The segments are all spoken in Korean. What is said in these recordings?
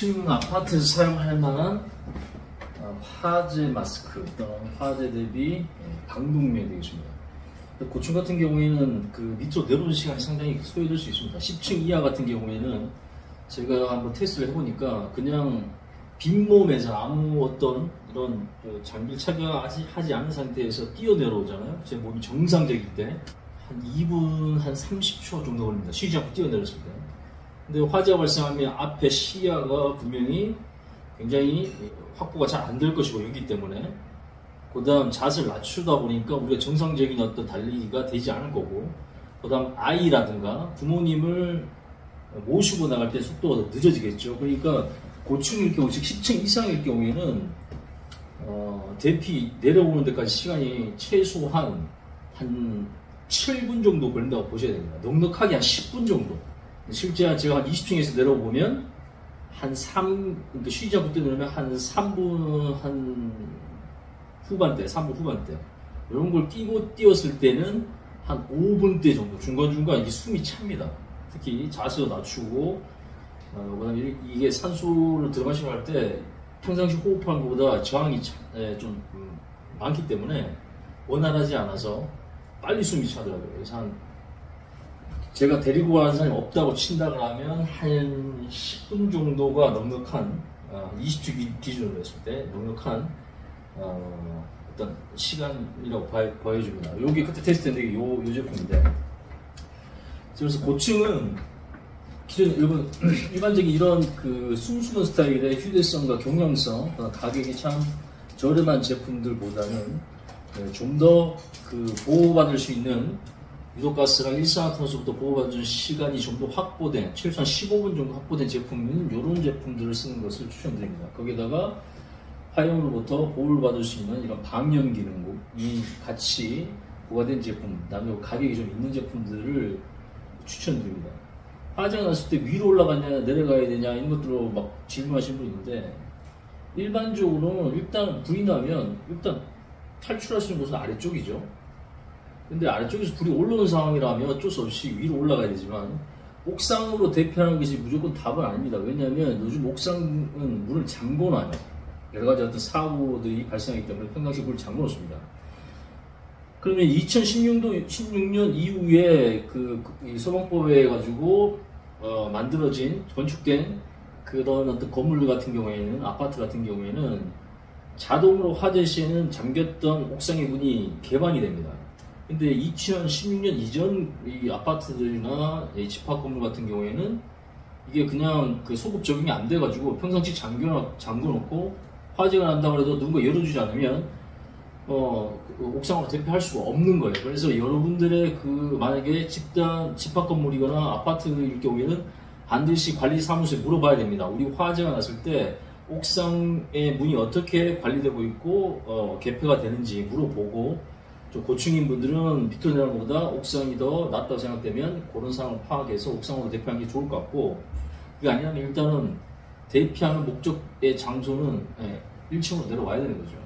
고층 아파트에서 사용할 만한 화재 마스크 또는 화재 대비 방독면이 되겠습니다. 고층 같은 경우에는 그 밑으로 내려오는 시간이 상당히 소요될 수 있습니다. 10층 이하 같은 경우에는 제가 한번 테스트를 해보니까 그냥 빈몸에서 아무 어떤 이런 장비를 착용하지 않은 상태에서 뛰어내려오잖아요. 제 몸이 정상적일 때 한 2분 한 30초 정도 걸립니다. 쉬지 않고 뛰어내렸을 때. 근데 화재가 발생하면 앞에 시야가 분명히 굉장히 확보가 잘 안 될 것이고 여기 때문에 그 다음 자세를 낮추다 보니까 우리가 정상적인 어떤 달리기가 되지 않을 거고 그 다음 아이라든가 부모님을 모시고 나갈 때 속도가 더 늦어지겠죠. 그러니까 고층일 경우, 즉 10층 이상일 경우에는 대피 내려오는 데까지 시간이 최소한 한 7분 정도 걸린다고 보셔야 됩니다. 넉넉하게 한 10분 정도. 실제 제가 한 20층에서 내려오면 그러니까 쉬지 않고 뛰어내려면 한 3분 후반대 이런 걸 끼고 뛰었을 때는 한 5분대 정도 중간중간 이게 숨이 찹니다. 특히 자세도 낮추고 그다음에 이게 산소를 들어마시고 할 때 평상시 호흡하는 것보다 저항이 좀 많기 때문에 원활하지 않아서 빨리 숨이 차더라고요. 그래서 제가 데리고 가는 사람이 없다고 친다고 하면 한 10분 정도가 넉넉한 20주 기준으로 했을 때 넉넉한 어떤 시간이라고 보여줍니다. 요게 그때 테스트했는데 요 제품인데, 그래서 고층은 기존 일반적인 이런 그 숨쉬는 스타일의 휴대성과 경량성, 가격이 참 저렴한 제품들보다는 좀 더 그 보호받을 수 있는 유독가스랑 일산화탄소부터 보호받는 시간이 좀 더 확보된, 최소한 15분 정도 확보된 제품은 이런 제품들을 쓰는 것을 추천드립니다. 거기다가 화염으로부터 보호를 받을 수 있는 이런 방염 기능이 같이 부과된 제품, 그다음에 가격이 좀 있는 제품들을 추천드립니다. 화재가 났을 때 위로 올라가냐 내려가야 되냐 이런 것들로 막 질문하시는 분이 있는데, 일반적으로는 일단 불이 나면 일단 탈출할 수 있는 곳은 아래쪽이죠. 근데 아래쪽에서 불이 올라오는 상황이라면 어쩔 수 없이 위로 올라가야 되지만 옥상으로 대피하는 것이 무조건 답은 아닙니다. 왜냐하면 요즘 옥상은 문을 잠궈놔요. 여러 가지 어떤 사고들이 발생하기 때문에 평상시 문을 잠궈놓습니다. 그러면 2016년 이후에 이 소방법에 가지고 만들어진 건축된 그런 어떤 건물 같은 경우에는, 아파트 같은 경우에는 자동으로 화재 시에는 잠겼던 옥상의 문이 개방이 됩니다. 근데 2016년 이전 이 아파트들이나 이 집합 건물 같은 경우에는 이게 그냥 그 소급 적용이 안 돼가지고 평상시 잠궈놓고 화재가 난다고 해도 누군가 열어주지 않으면 옥상으로 대피할 수가 없는 거예요. 그래서 여러분들의 만약에 집합 건물이거나 아파트일 경우에는 반드시 관리사무소에 물어봐야 됩니다. 우리 화재가 났을 때 옥상의 문이 어떻게 관리되고 있고 개폐가 되는지 물어보고, 좀 고층인 분들은 밑으로 내려가는 것보다 옥상이 더 낫다고 생각되면 그런 상황을 파악해서 옥상으로 대피하는 게 좋을 것 같고, 그게 아니라면 일단은 대피하는 목적의 장소는 1층으로 내려와야 되는 거죠.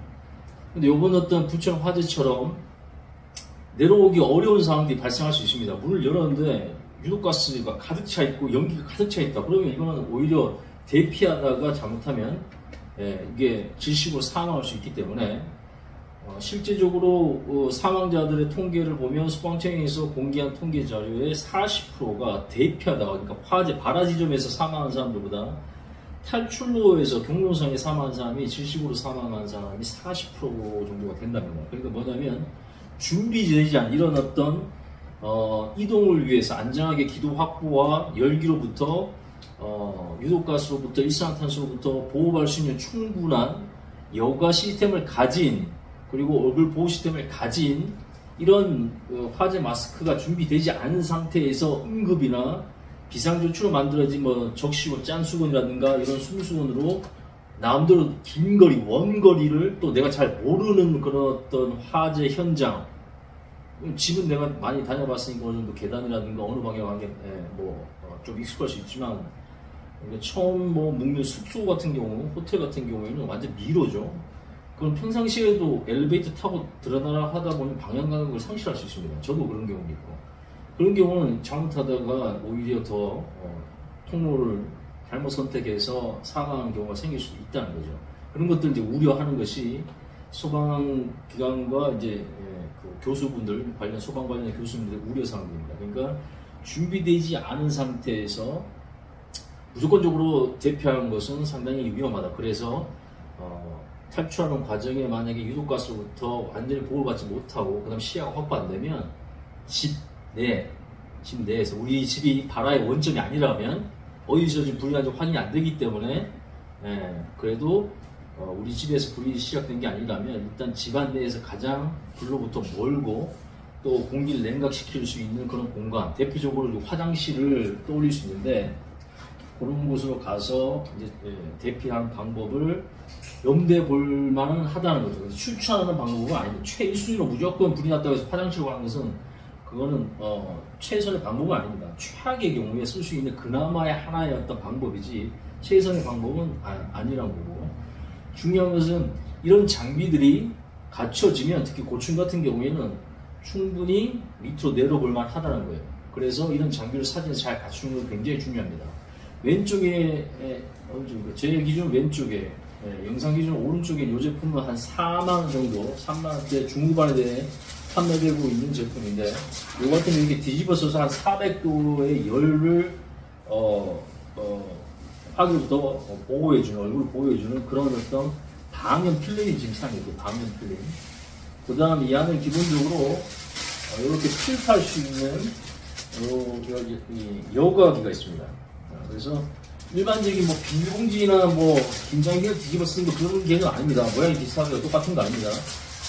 근데 요번 어떤 부천 화재처럼 내려오기 어려운 상황들이 발생할 수 있습니다. 문을 열었는데 유독가스가 가득 차 있고 연기가 가득 차 있다. 그러면 이거는 오히려 대피하다가 잘못하면 이게 질식으로 사망할 수 있기 때문에 실제적으로 사망자들의 통계를 보면 소방청에서 공개한 통계 자료의 40%가 대피하다가, 그러니까 화재 발화 지점에서 사망한 사람들보다 탈출로에서 경로상에 사망한 사람이 질식으로 사망한 사람이 40% 정도가 된답니다. 그러니까 뭐냐면 준비되지 않은 이런 어떤 이동을 위해서 안전하게 기도 확보와 열기로부터 유독가스로부터 일산화탄소로부터 보호할 수 있는 충분한 여과 시스템을 가진, 그리고 얼굴 보호 시스템을 가진 이런 화재 마스크가 준비되지 않은 상태에서 응급이나 비상조치로 만들어진 적시원, 짠수건이라든가 이런 숨수건으로 나름대로 긴 거리, 원거리를, 또 내가 잘 모르는 그런 어떤 화재 현장, 집은 내가 많이 다녀봤으니까 어느 정도 계단이라든가 어느 방향 가는 게 좀 익숙할 수 있지만, 처음 묵는 숙소 같은 경우, 호텔 같은 경우에는 완전 미로죠. 그럼 평상시에도 엘리베이터 타고 들어나라 하다 보면 방향 감각을 상실할 수 있습니다. 저도 그런 경우도 있고. 그런 경우는 잘못하다가 오히려 더 통로를 잘못 선택해서 사망하는 경우가 생길 수 있다는 거죠. 그런 것들 이제 우려하는 것이 소방기관과 이제 그 교수분들, 소방 관련 교수님들의 우려사항입니다. 그러니까 준비되지 않은 상태에서 무조건적으로 대피하는 것은 상당히 위험하다. 그래서 탈출하는 과정에 만약에 유독가스로부터 완전히 보호를 받지 못하고 그다음 시야가 확보 안 되면 집 내에서 우리 집이 발화의 원점이 아니라면 어디서 지금 불이 난지 확인이 안 되기 때문에 그래도 우리 집에서 불이 시작된 게 아니라면 일단 집안 내에서 가장 불로부터 멀고 또 공기를 냉각시킬 수 있는 그런 공간, 대표적으로 화장실을 떠올릴 수 있는데 그런 곳으로 가서 이제 대피하는 방법을 염두에 볼 만은 하다는 거죠. 추천하는 방법은 아닙니다. 최일순위로 무조건 불이 났다고 해서 화장실로 가는 것은 그거는 최선의 방법은 아닙니다. 최악의 경우에 쓸 수 있는 그나마의 하나의 어떤 방법이지 최선의 방법은 아니란 거고, 중요한 것은 이런 장비들이 갖춰지면 특히 고층 같은 경우에는 충분히 밑으로 내려볼 만하다는 거예요. 그래서 이런 장비를 사진에서 잘 갖추는 건 굉장히 중요합니다. 왼쪽에 제 기준 왼쪽에 영상 기준 오른쪽에 이 제품은 한 4만원 정도 3만원대 중후반에 대해 판매되고 있는 제품인데 이 같은 경우 이렇게 뒤집어 써서 한 400도의 열을 화기로부터 보호해주는, 얼굴을 보호해주는 그런 어떤 방염 필름이 지금 사용되고, 방염 필름. 그 다음 이 안에 기본적으로 이렇게 필터할 수 있는 여과기가 있습니다. 그래서 일반적인 뭐 비닐봉지나 뭐 김장기를 뒤집어 쓰는 거 그런 개는 아닙니다. 모양이 비슷하고 똑같은 거 아닙니다.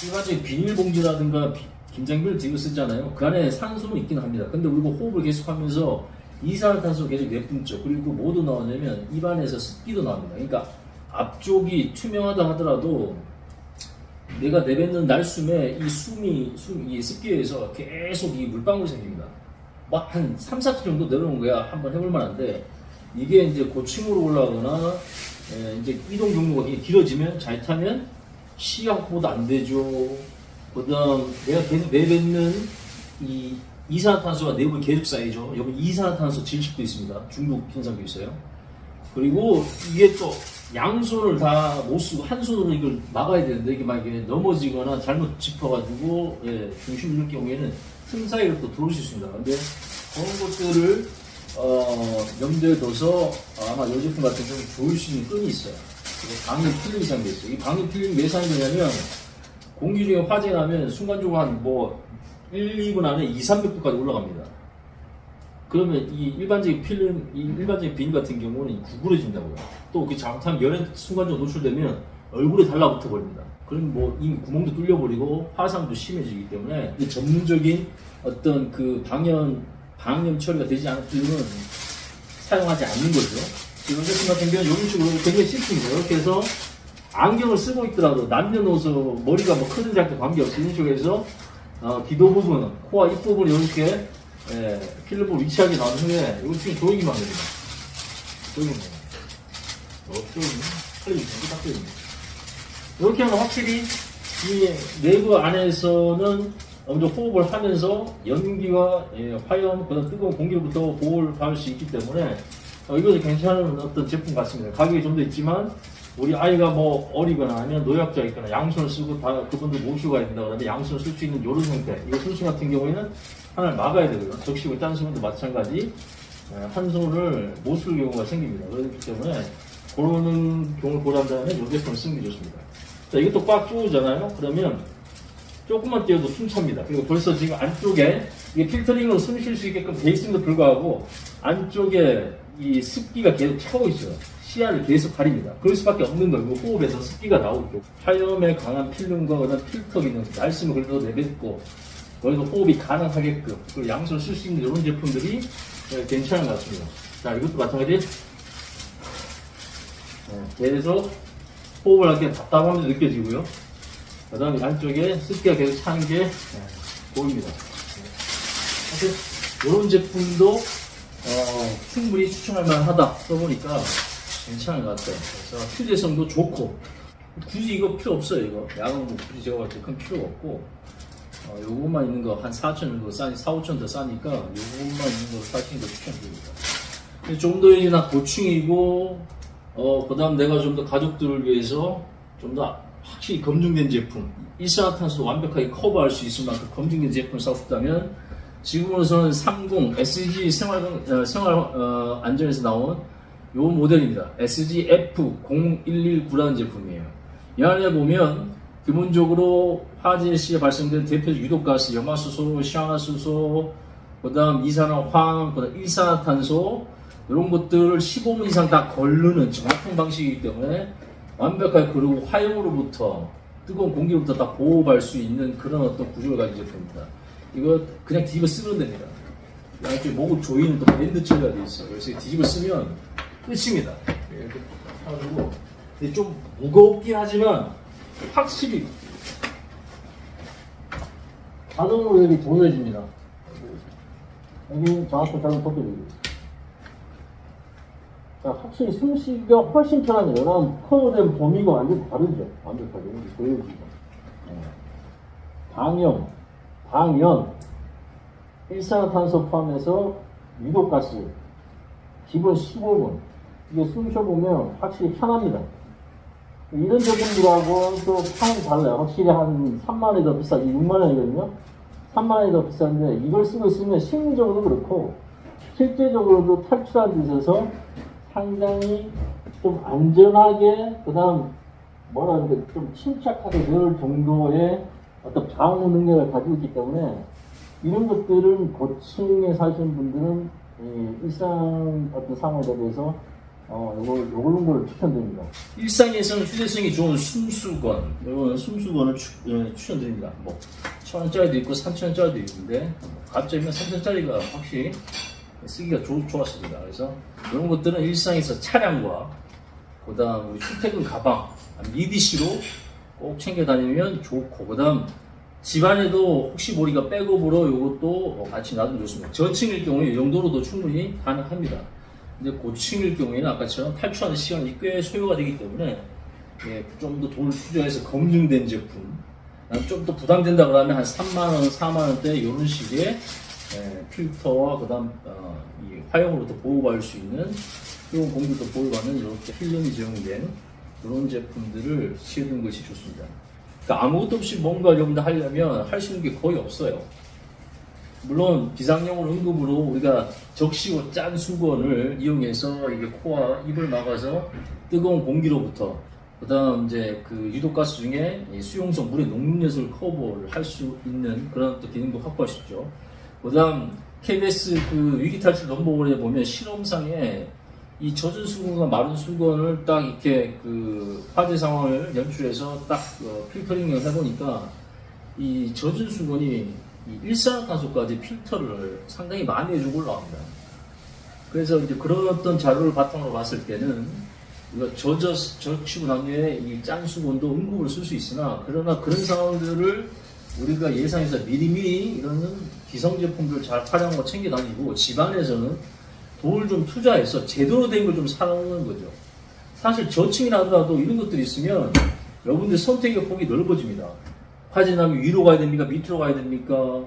일반적인 비닐봉지라든가 김장기를 뒤집어 쓰잖아요. 그 안에 산소는 있긴 합니다. 근데 우리가 호흡을 계속하면서 이산화탄소 계속 내뿜죠. 그리고 뭐도 나오냐면 입안에서 습기도 나옵니다. 그러니까 앞쪽이 투명하다 하더라도 내가 내뱉는 날숨에 이 습기에 의해서 계속 이 물방울이 생깁니다. 막 한 3, 4층 정도 내려오는 거야. 한번 해볼 만한데 이게 이제 고층으로 올라가거나 이제 이동 경로가 길어지면 잘 타면 시야 확보도 안 되죠. 그 다음 내가 계속 내뱉는 이 이산화탄소가 내부에 계속 쌓이죠. 여기 이산화탄소 질식도 있습니다. 중독 현상도 있어요. 그리고 이게 또 양손을 다 못 쓰고 한 손으로 이걸 막아야 되는데 이게 만약에 넘어지거나 잘못 짚어가지고 중심 잃을 경우에는 틈 사이로 또 들어올 수 있습니다. 근데 그런 것들을 염두에 둬서 아마 이 제품 같은 경우는 좋을 수 있는 끈이 있어요. 방열 필름이 사용되어 있어요. 이 방열 필름이 왜 사용되냐면 공기 중에 화재가 나면 순간적으로 한 뭐 1, 2분 안에 2, 300도까지 올라갑니다. 그러면 이 일반적인 필름, 일반적인 비닐 같은 경우는 구부러진다고요. 또 그 잘못하면 열에 순간적으로 노출되면 얼굴에 달라붙어 버립니다. 그럼 뭐 이미 구멍도 뚫려버리고 화상도 심해지기 때문에 이 전문적인 어떤 그 방염 처리가 되지 않은 필름은 사용하지 않는 거죠. 이런 제품 같은 경우는 이런 식으로 굉장히 심플입니다. 이렇게 해서 안경을 쓰고 있더라도 남녀노소 머리가 뭐 크든 작든 관계없이 이런 식으로 해서 기도 부분, 코와 입 부분이 이렇게 필름을 위치하게 나온 후에 이거 지금 조이기만 됩니다. 조이기만 됩니다. 이렇게 하면 확실히 이 내부 안에서는 어느 정도 호흡을 하면서 연기와 화염, 그다음 뜨거운 공기로부터 보호를 받을 수 있기 때문에 이것도 괜찮은 어떤 제품 같습니다. 가격이 좀 더 있지만 우리 아이가 뭐 어리거나 아니면 노약자 있거나 양손을 쓰고 다 그분들 모시고 가야 된다 그러면 양손을 쓸 수 있는 이런 형태. 이거 손수 같은 경우에는 하나를 막아야 되고요. 적시고 딴 손도 마찬가지 한 손을 못 쓸 경우가 생깁니다. 그렇기 때문에 그런 경우를 고려한 다음에 이 제품을 쓰는 게 좋습니다. 자, 이것도 꽉 쪼우잖아요. 그러면 조금만 띄워도 숨 찹니다. 그리고 벌써 지금 안쪽에 이게 필터링으로 숨 쉴 수 있게끔 돼 있음에도 불구하고 안쪽에 이 습기가 계속 차고 있어요. 시야를 계속 가립니다. 그럴 수밖에 없는 거고 호흡에서 습기가 나오고 화염에 강한 필름과 그다음 필터 기능, 날숨을 그래도 내뱉고 그래도 호흡이 가능하게끔 그리고 양손을 쓸 수 있는 이런 제품들이 괜찮은 것 같습니다. 자, 이것도 마찬가지. 계속 호흡을 하게 답답함도 느껴지고요. 그 다음에 안쪽에 습기가 계속 차는 게 보입니다. 사실 이런 제품도 충분히 추천할 만하다 써보니까 괜찮은 것 같아요. 그래서 휴대성도 좋고 굳이 이거 필요 없어요. 이거 야광 뭐 굳이 제가 볼때 큰 필요가 없고 요것만 있는 거 한 4,000 정도 싸니 4, 5천 더 싸니까 요것만 있는 거 사시는 거 추천드립니다. 좀 더 이제 나 고충이고, 그 다음 내가 좀 더 가족들을 위해서 좀 더 확실히 검증된 제품, 일산화탄소도 완벽하게 커버할 수 있을 만큼 검증된 제품을 사고 싶다면, 지금으로서는 30 SG 생활 안전에서 나온 요 모델입니다. SG F0119라는 제품이에요. 이 안에 보면 기본적으로 화재 시에 발생된 대표적 유독가스, 염화수소, 시황화수소, 그 다음 이산화황, 그 다음 일산화탄소, 이런 것들을 15분 이상 다 걸르는 정확한 방식이기 때문에 완벽하게, 그리고 화염으로부터, 뜨거운 공기로부터 다 보호할 수 있는 그런 어떤 구조를 가진 제품입니다. 이거 그냥 뒤집어 쓰면 됩니다. 양쪽에 목을 조이는 또 밴드 처리가 되어 있어요. 그래서 뒤집어 쓰면 끝입니다. 이렇게 해가지고, 근데 좀 무겁긴 하지만 확실히 자동으로 여기 조여집니다. 여기 정확히 자동 덮여주고. 자, 확실히 숨쉬기가 훨씬 편하네요. 왜냐하면 커버된 범위가 완전히 다르죠. 완벽하게. 여기 조여지고. 방연, 일산화탄소 포함해서 유독가스, 기본 15분. 이게 숨 쉬어보면 확실히 편합니다. 이런 제품들하고 또 판이 달라요. 확실히 한 3만원이 더 비싸. 6만원이거든요. 3만원이 더 비싼데, 이걸 쓰고 있으면 심리적으로도 그렇고, 실제적으로도 탈출하는 데 있어서 상당히 좀 안전하게, 그 다음, 뭐라 그래, 좀 침착하게 넣을 정도의 어떤 방어 능력을 가지고 있기 때문에, 이런 것들은 고층에 사시는 분들은 일상 어떤 상황에 대해서 요런 걸 추천드립니다. 일상에서는 휴대성이 좋은 숨수건, 이런 숨수건을 추천드립니다. 뭐 1,000원짜리도 있고 3,000원짜리도 있는데, 갑자기 3,000원짜리가 확실히 쓰기가 좋았습니다. 그래서 이런 것들은 일상에서 차량과, 그 다음 우리 출퇴근 가방, EDC로 꼭 챙겨 다니면 좋고, 그 다음 집안에도 혹시 모르니까 백업으로 이것도 같이 놔두면 좋습니다. 저층일 경우에 이 정도로도 충분히 가능합니다. 근데 고층일 경우에는 아까처럼 탈출하는 시간이 꽤 소요가 되기 때문에, 좀 더 돈을 투자해서 검증된 제품, 좀 더 부담된다 그러면 한 3만원, 4만원대 이런 식의 필터와 그 다음 이 화염으로부터 보호받을 수 있는, 뜨거운 공기도 보호받는 이렇게 필름이 제공된 이런 제품들을 쓰는 것이 좋습니다. 그러니까 아무것도 없이 뭔가 여러분들 하려면 할 수 있는 게 거의 없어요. 물론 비상용으로 응급으로 우리가 적시고 짠 수건을 이용해서 이게 코와 입을 막아서 뜨거운 공기로부터, 그 다음 이제 그 유독가스 중에 수용성 물의 녹는력을 커버를 할 수 있는 그런 또 기능도 확보할 수 있죠. 그 다음 KBS 그 위기탈출 넘버원에 보면 실험상에 이 젖은 수건과 마른 수건을 딱 이렇게 그 화재 상황을 연출해서 딱 필터링을 해보니까, 이 젖은 수건이 이 일산화탄소까지 필터를 상당히 많이 해주고 올라옵니다. 그래서 이제 그런 어떤 자료를 바탕으로 봤을 때는, 우리가 적시고 난 뒤에 이 짠 수건도 응급을 쓸 수 있으나, 그러나 그런 상황들을 우리가 예상해서 미리미리 이런 기성 제품들 잘 활용하고 챙겨 다니고, 집안에서는 돈을 좀 투자해서 제대로 된 걸 좀 사놓는 거죠. 사실 저층이라 하더라도 이런 것들이 있으면 여러분들 선택의 폭이 넓어집니다. 화재 나면 위로 가야 됩니까? 밑으로 가야 됩니까?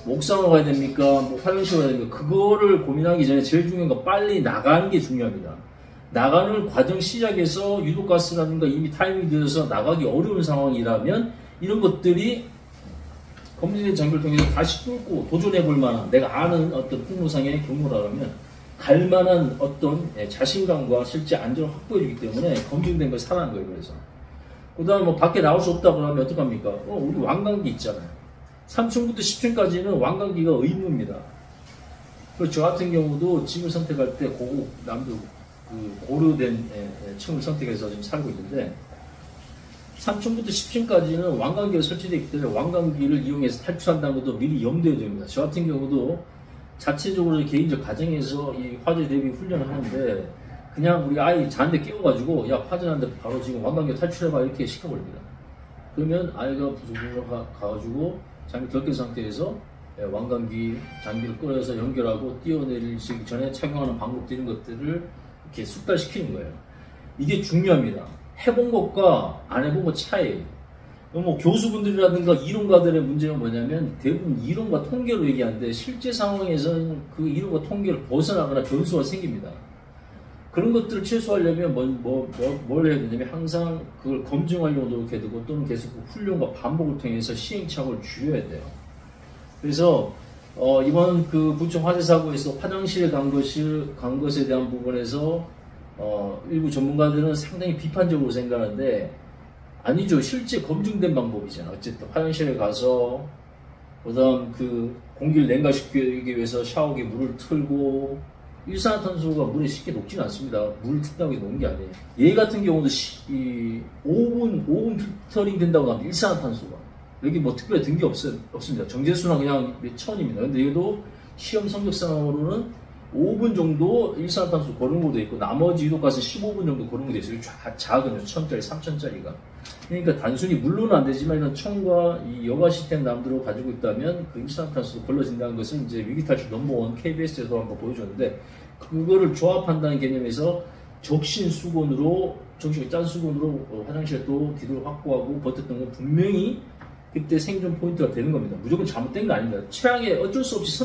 옥상으로 가야 됩니까? 뭐 화장실로 가야 됩니까? 그거를 고민하기 전에 제일 중요한 건 빨리 나가는 게 중요합니다. 나가는 과정 시작에서 유독가스라든가 이미 타이밍이 들어서 나가기 어려운 상황이라면, 이런 것들이 검증된 장비를 통해서 다시 뚫고 도전해 볼 만한, 내가 아는 어떤 폭로상의 경우라면 갈 만한 어떤 자신감과 실제 안전을 확보해 주기 때문에 검증된 걸 사라는 거예요. 그래서 그 다음에 뭐 밖에 나올 수 없다 그러면 어떡합니까? 우리 왕관기 있잖아요. 3층부터 10층까지는 왕관기가 의무입니다. 그리고 저 같은 경우도 집을 선택할 때 고급 남도 그 고려된 층을 선택해서 지금 살고 있는데, 3층부터 10층까지는 왕관기가 설치되어 있기 때문에 왕관기를 이용해서 탈출한다는 것도 미리 염두에 둡니다. 저 같은 경우도 자체적으로 개인적 가정에서 이 화재 대비 훈련을 하는데, 그냥 우리 아이 자는데 깨워가지고, 야, 화재 나는데 바로 지금 왕관기 탈출해봐, 이렇게 시켜버립니다. 그러면 아이가 부속으로 가가지고 장비 덜 깬 상태에서 왕관기 장비를 끌어서 연결하고 뛰어내리기 전에 착용하는 방법들, 이런 것들을 이렇게 숙달시키는 거예요. 이게 중요합니다. 해본 것과 안 해본 것 차이예요. 뭐 교수분들이라든가 이론가들의 문제가 뭐냐면 대부분 이론과 통계로 얘기하는데 실제 상황에서는 그 이론과 통계를 벗어나거나 변수가 생깁니다. 그런 것들을 최소화하려면 뭘 해야 되냐면 항상 그걸 검증하려고 노력해야 되고 또는 계속 훈련과 반복을 통해서 시행착오를 줄여야 돼요. 그래서 이번 그 부천 화재 사고에서 화장실에 간 것에 대한 부분에서 일부 전문가들은 상당히 비판적으로 생각하는데 아니죠. 실제 검증된 방법이잖아. 어쨌든 화장실에 가서 그다음 그 공기를 냉각시키기 위해서 샤워기 물을 틀고 일산화탄소가 물에 쉽게 녹지는 않습니다. 물을 튼다고 해서 녹는 게 아니에요. 얘 같은 경우도 5분 필터링 된다고 합니다. 일산화탄소가. 여기 뭐 특별히 든 게 없습니다. 정제수는 그냥 몇 천입니다. 근데 얘도 시험 성적상으로는 5분 정도 일산화탄소 고르는 것도 있고 나머지 유독가스 15분 정도 고르는 것도 있어요. 작은 1000짜리, 3000짜리가. 그러니까 단순히 물로는 안 되지만 이런 천과 이 여가 시스템 남들로 가지고 있다면 그 일산화탄소도 걸러진다는 것을 이제 위기탈출 넘버원 KBS에서 한번 보여줬는데 그거를 조합한다는 개념에서 적신 수건으로 짠 수건으로 화장실에 또 기도를 확보하고 버텼던 건 분명히 그때 생존 포인트가 되는 겁니다. 무조건 잘못된 거 아닙니다. 최악의 어쩔 수 없이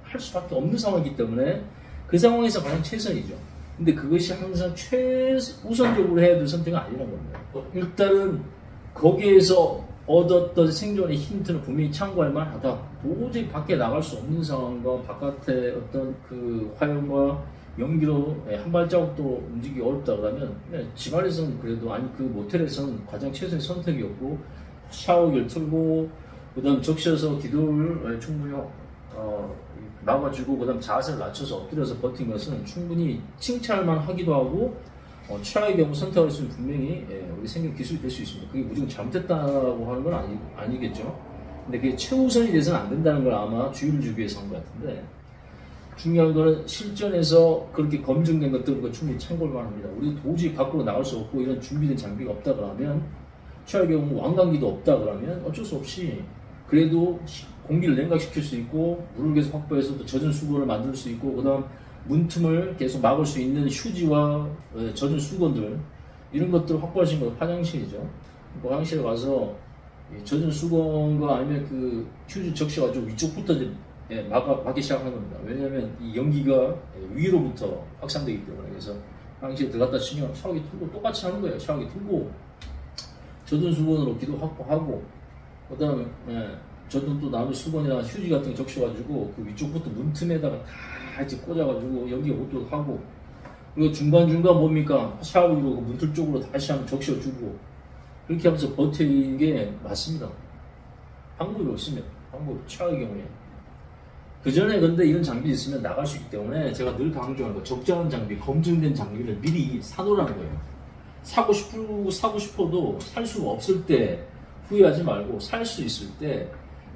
할 수밖에 없는 상황이기 때문에 그 상황에서 가장 최선이죠. 근데 그것이 항상 최우선적으로 해야 될 선택은 아니라는 겁니다. 일단은 거기에서 얻었던 생존의 힌트는 분명히 참고할 만하다. 도저히 밖에 나갈 수 없는 상황과 바깥의 어떤 그 화염과 연기로 한 발자국도 움직이기 어렵다 그러면 집안에서는 그래도 아니 그 모텔에서는 가장 최선의 선택이었고 샤워기를 틀고 그다음 적셔서 기도를 충분히 막아주고 그다음 자세를 낮춰서 엎드려서 버틴 것은 충분히 칭찬만 하기도 하고 최악의 경우 선택할 수 있는 분명히 우리 생존 기술이 될 수 있습니다. 그게 무조건 잘못됐다고 하는 건 아니겠죠. 근데 그게 최우선이 돼서는 안 된다는 걸 아마 주의를 주기 위해서 한 것 같은데 중요한 거는 실전에서 그렇게 검증된 것들은 충분히 참고할 만합니다. 우리 도저히 밖으로 나갈 수 없고 이런 준비된 장비가 없다 그러면 최악의 경우 왕관기도 없다 그러면 어쩔 수 없이 그래도 공기를 냉각시킬 수 있고 물을 계속 확보해서 또 젖은 수건을 만들 수 있고 그 다음 문틈을 계속 막을 수 있는 휴지와 젖은 수건들 이런 것들을 확보할 수 있는 건 화장실이죠. 화장실에 가서 젖은 수건과 아니면 그 휴지 적셔가지고 위쪽부터 막기 시작하는 겁니다. 왜냐하면 이 연기가 위로부터 확산되기 때문에. 그래서 화장실에 들어갔다 치면 샤워기 틀고 똑같이 하는 거예요. 샤워기 틀고 젖은 수건으로 기도 확보하고 그 다음에 젖은 또 남은 수건이나 휴지 같은 거 적셔가지고 그 위쪽부터 문틈에다가 다 이제 꽂아가지고 연기가 못 들어가고 하고 그리고 중간중간 뭡니까 샤워기로 그 문틀 쪽으로 다시 한번 적셔주고 그렇게 하면서 버티는 게 맞습니다. 방법이 없습니다. 방법 최악의 경우에 그 전에 근데 이런 장비 있으면 나갈 수 있기 때문에 제가 늘 강조하는 거 적절한 장비, 검증된 장비를 미리 사놓으라는 거예요. 사고 싶어도 살 수가 없을 때 후회하지 말고 살 수 있을 때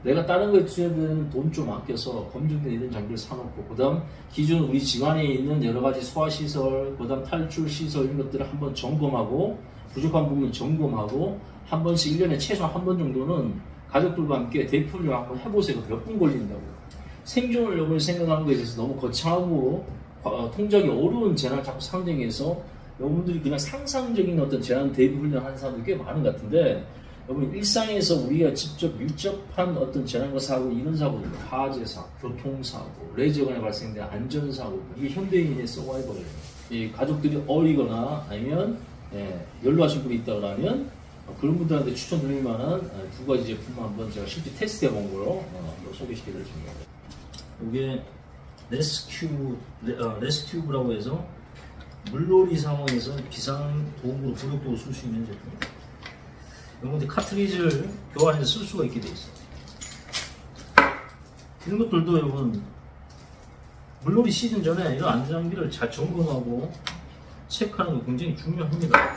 내가 다른 거에 투자되는 돈 좀 아껴서 검증된 이런 장비를 사놓고 그 다음 기존 우리 집안에 있는 여러 가지 소화시설, 그 다음 탈출시설 이런 것들을 한번 점검하고 부족한 부분 점검하고 한 번씩 1년에 최소한 한 번 정도는 가족들과 함께 대표를 한번 해보세요. 몇 분 걸린다고. 생존을 여러분이 생각하는 것에 대해서 너무 거창하고 통제하기 어려운 재난을 자꾸 상정해서 여러분들이 그냥 상상적인 어떤 재난 대비 훈련하는 사람들이 꽤 많은 것 같은데 여러분 일상에서 우리가 직접 밀접한 어떤 재난과 사고 이런 사고들 화재 사고, 교통사고, 레저간에 발생된 안전사고 이게 현대인의 서바이벌이에요. 이 가족들이 어리거나 아니면 연로하신 분이 있다고 하면 그런 분들한테 추천드릴 만한 두 가지 제품을 한번 제가 실제 테스트해 본 거로 한번 소개시켜 드리겠습니다. 이게 레스큐브라고 해서 물놀이 상황에서 비상 도구로 부력도로 쓸 수 있는 제품입니다. 이런 카트리지를 교환해서 쓸 수가 있게 되어 있어요. 이런 것들도 여러분 물놀이 시즌 전에 이런 안전장비를 잘 점검하고 체크하는 거 굉장히 중요합니다.